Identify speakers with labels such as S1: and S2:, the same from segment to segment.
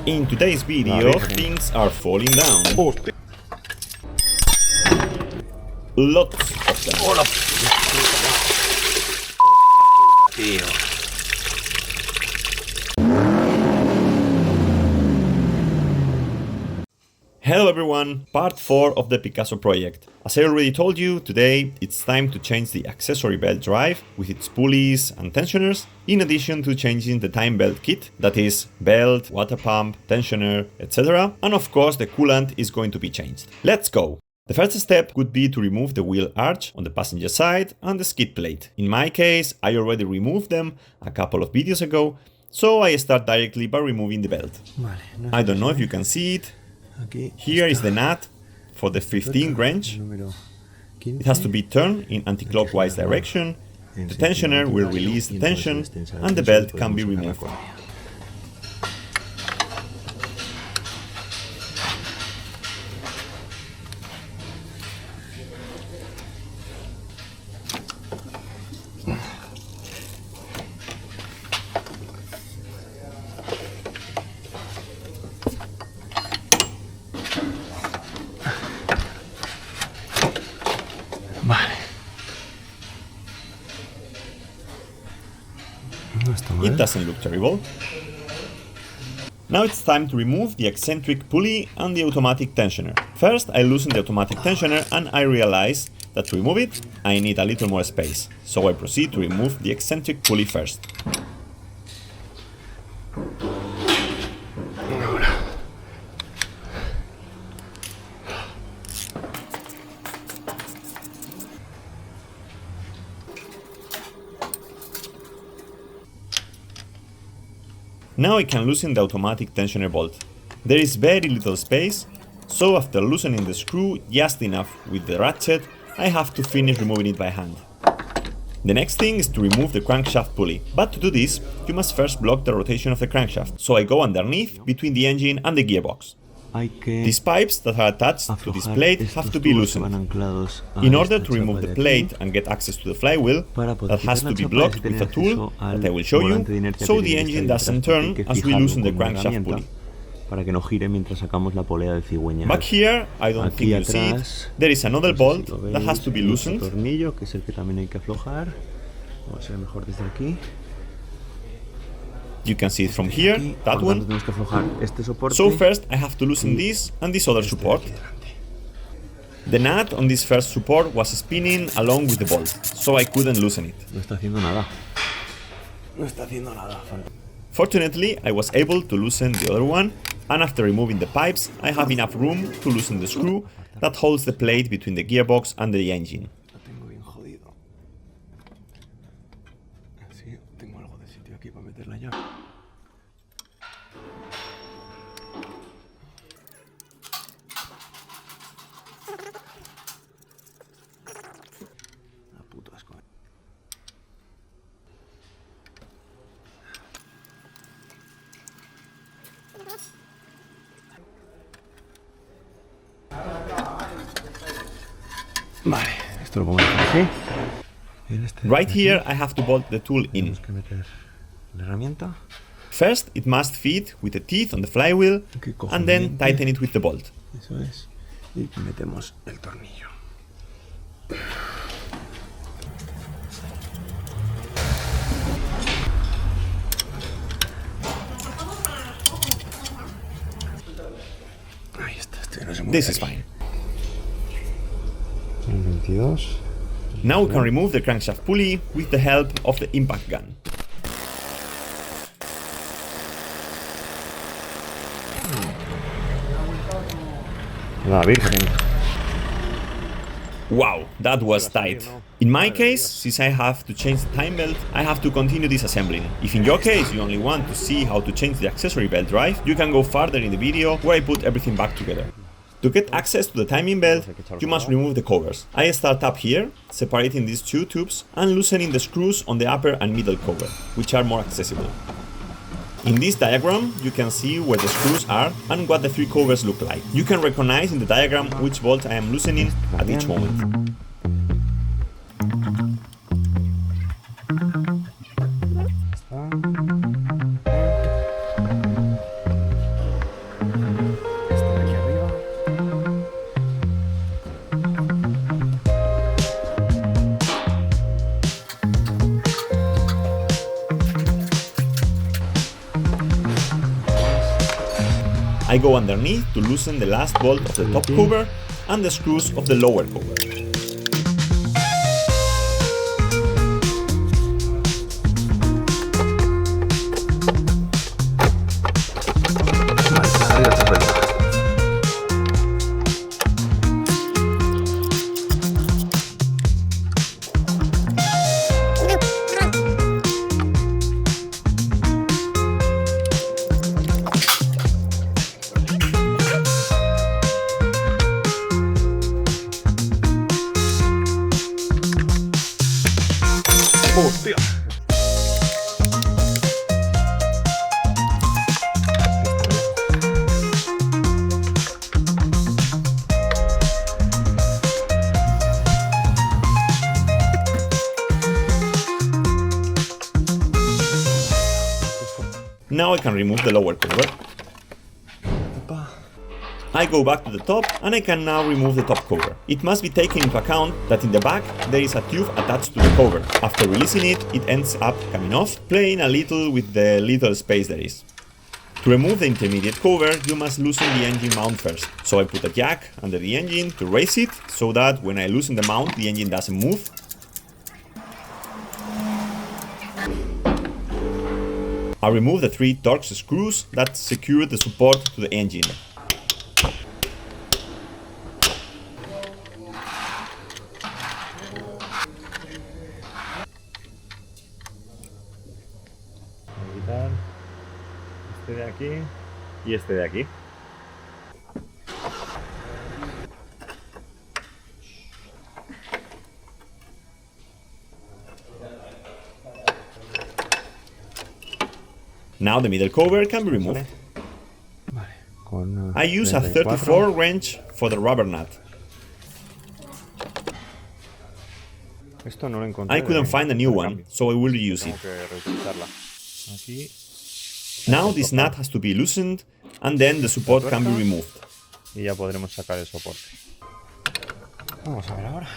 S1: In today's video, things are falling down. Lots of them. Hello everyone, part 4 of the Picasso project. As I already told you, today it's time to change the accessory belt drive with its pulleys and tensioners, in addition to changing the time belt kit, that is belt, water pump, tensioner, etc. And of course the coolant is going to be changed. Let's go! The first step would be to remove the wheel arch on the passenger side and the skid plate. In my case, I already removed them a couple of videos ago, so I start directly by removing the belt. I don't know if you can see it. Here is the nut for the 15 wrench. It has to be turned in anti-clockwise direction. The tensioner will release the tension and the belt can be removed. It doesn't look terrible. Now it's time to remove the eccentric pulley and the automatic tensioner. First I loosen the automatic tensioner and I realize that to remove it I need a little more space, so I proceed to remove the eccentric pulley first. Now I can loosen the automatic tensioner bolt. There is very little space, so after loosening the screw just enough with the ratchet, I have to finish removing it by hand. The next thing is to remove the crankshaft pulley, but to do this, you must first block the rotation of the crankshaft, so I go underneath between the engine and the gearbox. These pipes that are attached to this plate have to be loosened. In order to remove the plate and get access to the flywheel, that has to be blocked with a tool that I will show you, so the engine doesn't turn as we loosen the crankshaft pulley. Back here, I don't think you see it, there is another bolt that has to be loosened. You can see it from here, that one. So first I have to loosen this and this other support. The nut on this first support was spinning along with the bolt, so I couldn't loosen it. Fortunately, I was able to loosen the other one, and after removing the pipes, I have enough room to loosen the screw that holds the plate between the gearbox and the engine. Right here I have to bolt the tool in. First it must fit with the teeth on the flywheel and then tighten it with the bolt. This is fine. Now we can remove the crankshaft pulley with the help of the impact gun. Wow, that was tight. In my case, since I have to change the time belt, I have to continue disassembling. If in your case you only want to see how to change the accessory belt drive, you can go further in the video where I put everything back together. To get access to the timing belt, you must remove the covers. I start up here, separating these two tubes and loosening the screws on the upper and middle cover, which are more accessible. In this diagram, you can see where the screws are and what the three covers look like. You can recognize in the diagram which bolt I am loosening at each moment. I go underneath to loosen the last bolt of the top cover and the screws of the lower cover.
S2: ¡Hostia!
S1: Now I can remove the lower cover. I go back to the top and I can now remove the top cover. It must be taken into account that in the back there is a tube attached to the cover. After releasing it, it ends up coming off, playing a little with the little space there is. To remove the intermediate cover, you must loosen the engine mount first. So I put a jack under the engine to raise it, so that when I loosen the mount, the engine doesn't move. I remove the 3 Torx screws that secure the support to the engine.
S2: Este de aquí y este de aquí.
S1: Now the middle cover can be removed. I use a 34 wrench for the rubber nut.
S2: Esto no lo encontré.
S1: I couldn't find a new one, so I will reuse it.
S2: Aquí.
S1: Now this nut has to be loosened and then the support can be removed.
S2: Y ya podremos sacar el soporte. Vamos a ver ahora.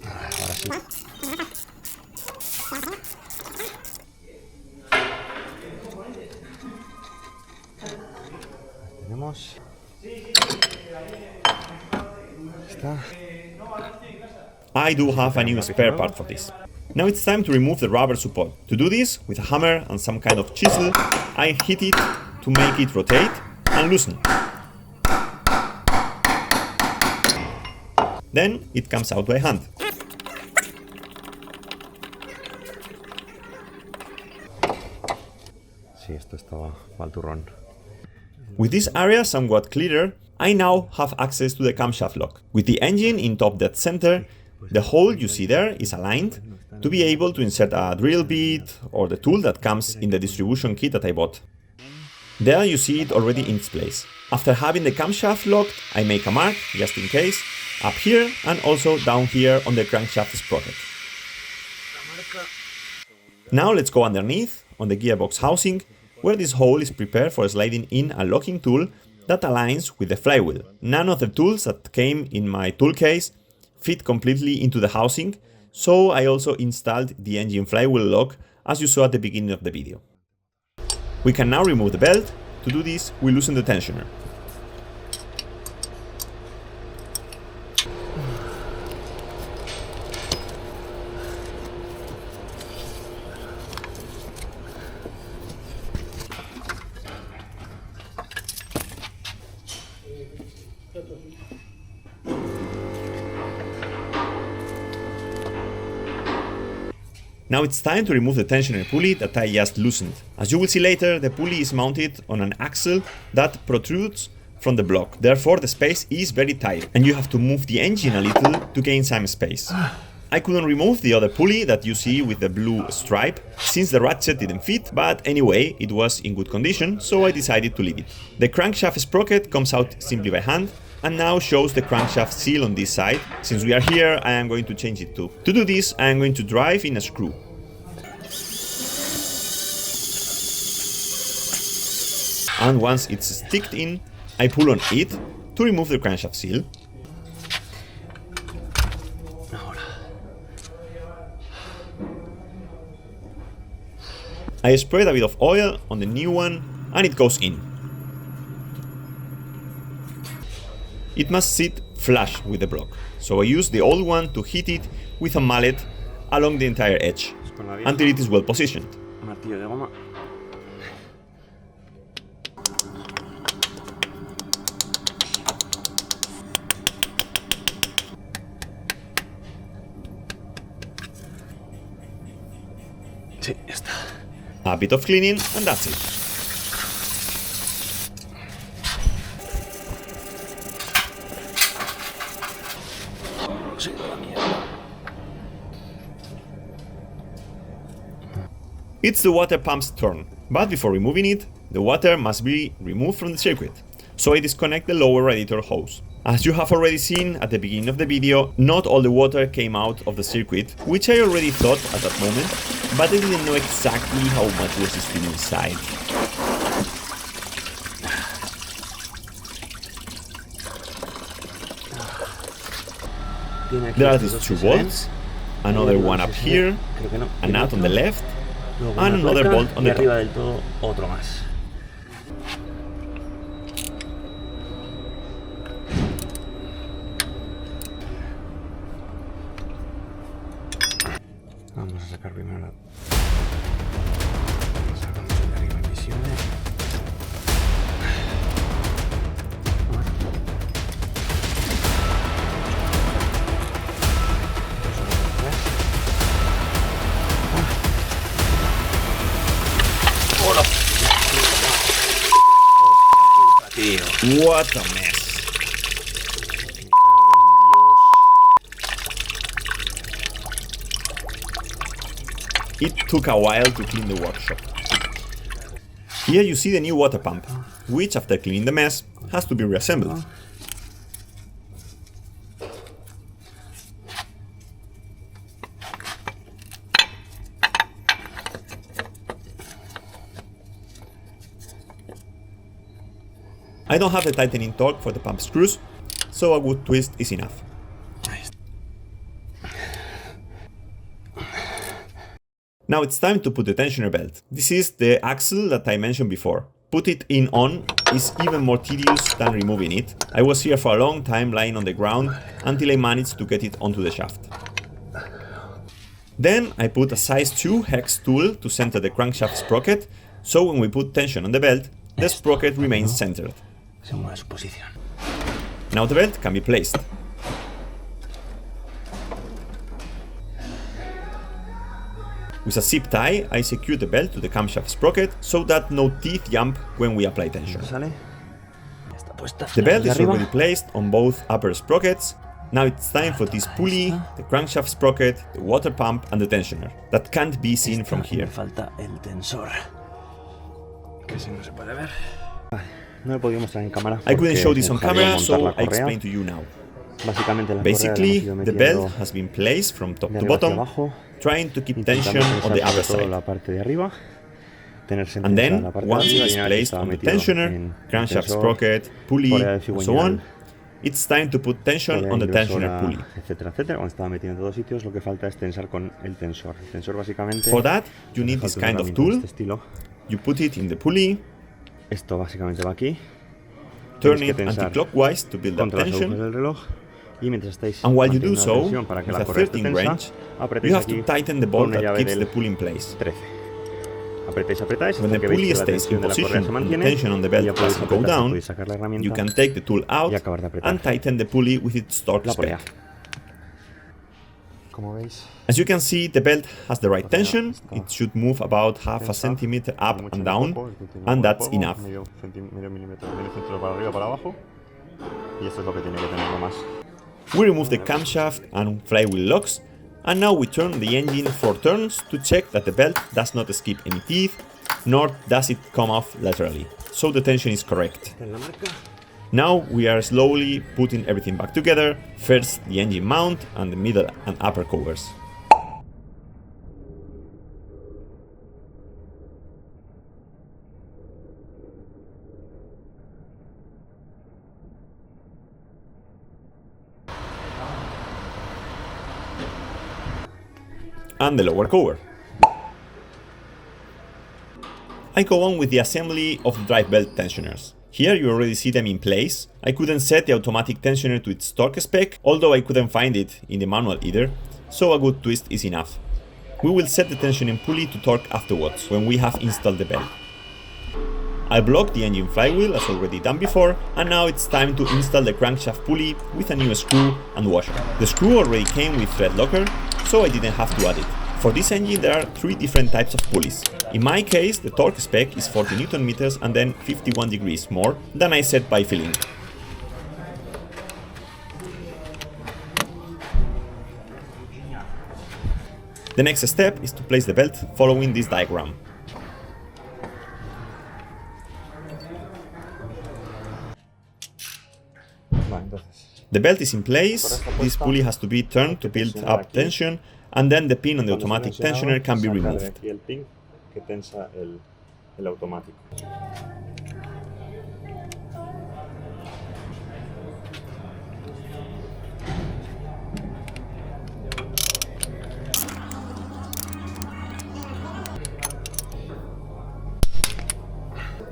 S2: Ahora sí. Tenemos. Está.
S1: I do have a new spare part for this. Now it's time to remove the rubber support. To do this, with a hammer and some kind of chisel, I hit it to make it rotate and loosen. Then it comes out by hand.
S2: Sí, esto estaba mal turrón.
S1: With this area somewhat clearer, I now have access to the camshaft lock. With the engine in top dead center, the hole you see there is aligned to be able to insert a drill bit or the tool that comes in the distribution kit that I bought. There you see it already in its place. After having the camshaft locked, I make a mark, just in case, up here and also down here on the crankshaft sprocket. Now let's go underneath on the gearbox housing, where this hole is prepared for sliding in a locking tool that aligns with the flywheel. None of the tools that came in my tool case fit completely into the housing, so I also installed the engine flywheel lock as you saw at the beginning of the video. We can now remove the belt. To do this, we loosen the tensioner. Now it's time to remove the tensioner pulley that I just loosened. As you will see later, the pulley is mounted on an axle that protrudes from the block. Therefore, the space is very tight and you have to move the engine a little to gain some space. I couldn't remove the other pulley that you see with the blue stripe, since the ratchet didn't fit, but anyway, it was in good condition, so I decided to leave it. The crankshaft sprocket comes out simply by hand, and now shows the crankshaft seal on this side. Since we are here, I am going to change it too. To do this, I am going to drive in a screw. And once it's sticked in, I pull on it to remove the crankshaft seal. I sprayed a bit of oil on the new one and it goes in. It must sit flush with the block, so I use the old one to hit it with a mallet along the entire edge until it is well positioned.
S2: Martillo de goma. Sí, ya está.
S1: A bit of cleaning and that's it. It's the water pump's turn, but before removing it, the water must be removed from the circuit. So I disconnect the lower radiator hose. As you have already seen at the beginning of the video, not all the water came out of the circuit, which I already thought at that moment, but I didn't know exactly how much was still inside. There are these two bolts, another one up here, a nut on the left, and another bolt on the top.
S2: Vamos a sacar primero la... Sacamos el de arriba invisible.
S1: What a mess. It took a while to clean the workshop. Here you see the new water pump, which after cleaning the mess, has to be reassembled. I don't have the tightening torque for the pump screws, so a good twist is enough. Now it's time to put the tensioner belt. This is the axle that I mentioned before. Put it in on is even more tedious than removing it. I was here for a long time lying on the ground until I managed to get it onto the shaft. Then I put a size 2 hex tool to center the crankshaft sprocket, so when we put tension on the belt, the sprocket remains centered. Now the belt can be placed. With a zip tie, I secure the belt to the camshaft sprocket so that no teeth jump when we apply tension. The belt is already placed on both upper sprockets. Now it's time for this pulley, the crankshaft sprocket, the water pump and the tensioner. That can't be seen from here. I couldn't show this on camera, so I explain to you now. Basically, the belt has been placed from top to bottom, trying to keep tension on the upper side. And then, once it is placed on the tensioner, crankshaft sprocket, pulley, and so on, it's time to put tension on the tensioner pulley. For that, you need this kind of tool. You put it in the pulley, turn it anti-clockwise to build up tension. And while you do so, with a 13 wrench, you have to tighten the bolt that keeps the pulley in place. When the pulley stays in position and the tension on the belt doesn't go down, you can take the tool out and tighten the pulley with its torque spec. As you can see, the belt has the right tension. It should move about half a centimeter up and down, and that's enough. We remove the camshaft and flywheel locks, and now we turn the engine 4 turns to check that the belt does not skip any teeth, nor does it come off laterally, so the tension is correct. Now we are slowly putting everything back together, first the engine mount and the middle and upper covers. And the lower cover. I go on with the assembly of the drive belt tensioners. Here you already see them in place. I couldn't set the automatic tensioner to its torque spec, although I couldn't find it in the manual either, so a good twist is enough. We will set the tensioning pulley to torque afterwards, when we have installed the belt. I blocked the engine flywheel as already done before, and now it's time to install the crankshaft pulley with a new screw and washer. The screw already came with thread locker, so I didn't have to add it. For this engine there are 3 different types of pulleys. In my case, the torque spec is 40 Newton meters and then 51 degrees more than I set by feeling. The next step is to place the belt following this diagram. The belt is in place, this pulley has to be turned to build up tension, and then the pin on the automatic tensioner can be removed.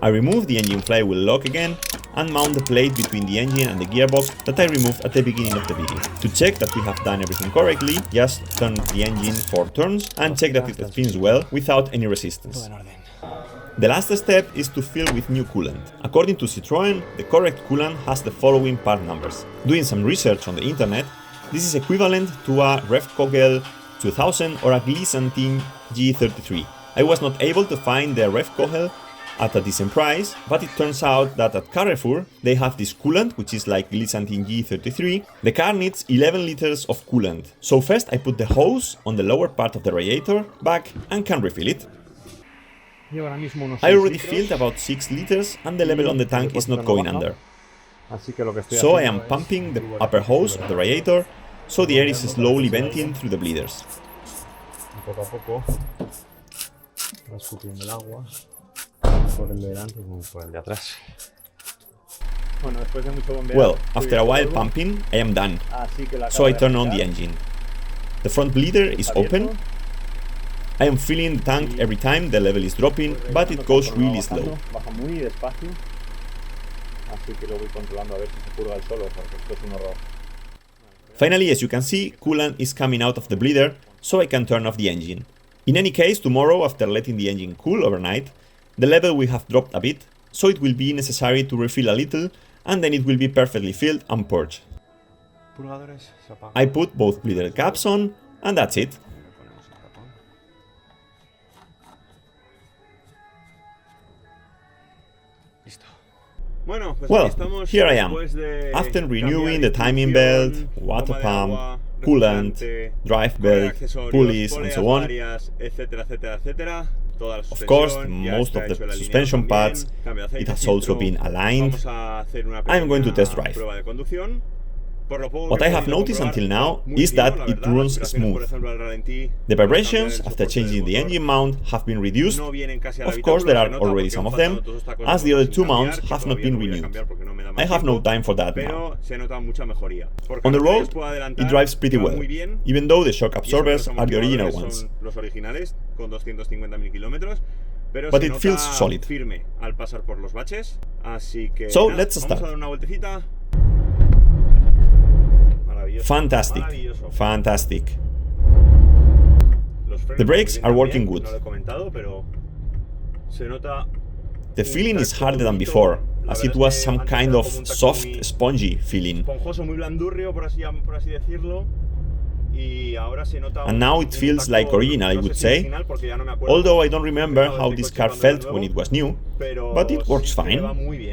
S1: I remove the engine flywheel lock again and mount the plate between the engine and the gearbox that I removed at the beginning of the video. To check that we have done everything correctly, just turn the engine 4 turns and check that it spins well without any resistance. The last step is to fill with new coolant. According to Citroen, the correct coolant has the following part numbers. Doing some research on the internet, this is equivalent to a Revkogel 2000 or a Coolant G33. I was not able to find the Revkogel at a decent price, but it turns out that at Carrefour they have this coolant, which is like Coolant G33. The car needs 11 liters of coolant. So first I put the hose on the lower part of the radiator, back, and can refill it. I already filled about 6 liters and the level on the tank is not going under. So I am pumping the upper hose of the radiator, so the air is slowly venting through the bleeders. Well, after a while pumping, I am done, so I turn on the engine. The front bleeder is open. I am filling the tank every time the level is dropping, but it goes really slow. Finally, as you can see, coolant is coming out of the bleeder, so I can turn off the engine. In any case, tomorrow, after letting the engine cool overnight, the level will have dropped a bit, so it will be necessary to refill a little, and then it will be perfectly filled and purged. I put both bleeder caps on, and that's it. Well, here I am, after renewing the timing belt, water pump, coolant, drive belt, pulleys and so on. Of course, most of the suspension pads, it has also been aligned. I'm going to test drive. What I have noticed until now is that it runs smooth. The vibrations after changing the engine mount have been reduced. Of course, there are already some of them, as the other 2 mounts have not been renewed. I have no time for that now. On the road, it drives pretty well, even though the shock absorbers are the original ones. But it feels solid. So let's start. Fantastic, fantastic. The brakes are working good. The feeling is harder than before, as it was some kind of soft, spongy feeling. And now it feels like original, I would say, although I don't remember how this car felt when it was new, but it works fine.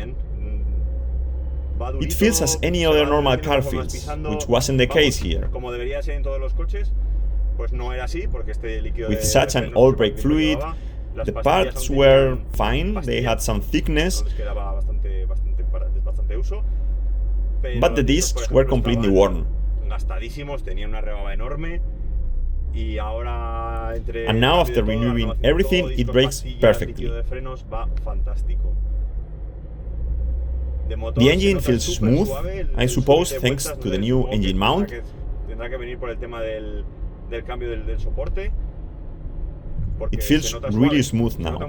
S1: It feels as any other normal car feels, which wasn't the case here. With such an old brake fluid, the parts were fine, they had some thickness, but the discs were completely worn. And now, after renewing everything, it brakes perfectly. The engine feels smooth, I suppose thanks to the new engine mount. It feels really smooth now.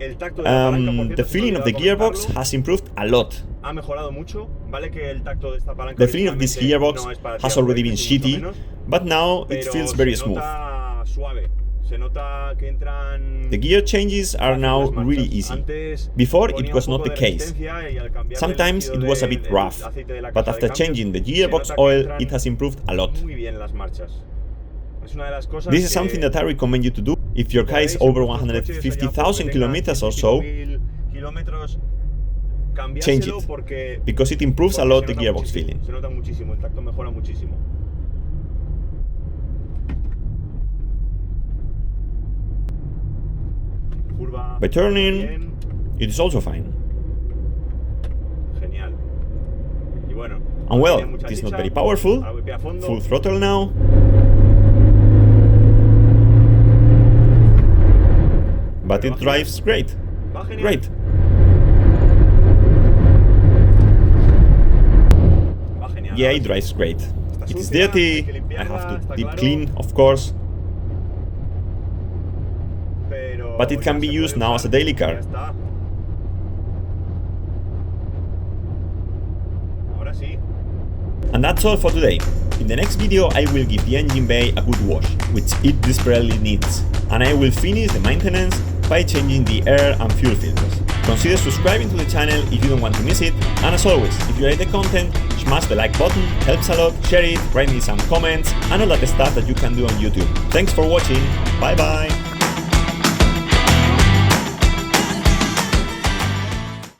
S1: The feeling of the gearbox has improved a lot. The feeling of this gearbox has already been shitty, but now it feels very smooth. The gear changes are now really easy. Before it was not the case. Sometimes it was a bit rough, but after changing the gearbox oil it has improved a lot. This is something that I recommend you to do if your car is over 150,000 kilometers or so. Change it, because it improves a lot the gearbox feeling. By turning, it is also fine. And well, it is not very powerful. Full throttle now. But it drives great. Great. Yeah, it drives great. It is dirty. I have to deep clean, of course. But it can be used now as a daily car. And that's all for today. In the next video I will give the engine bay a good wash, which it desperately needs, and I will finish the maintenance by changing the air and fuel filters. Consider subscribing to the channel if you don't want to miss it, and as always, if you like the content, smash the like button, helps a lot, share it, write me some comments, and all that stuff that you can do on YouTube. Thanks for watching, bye bye!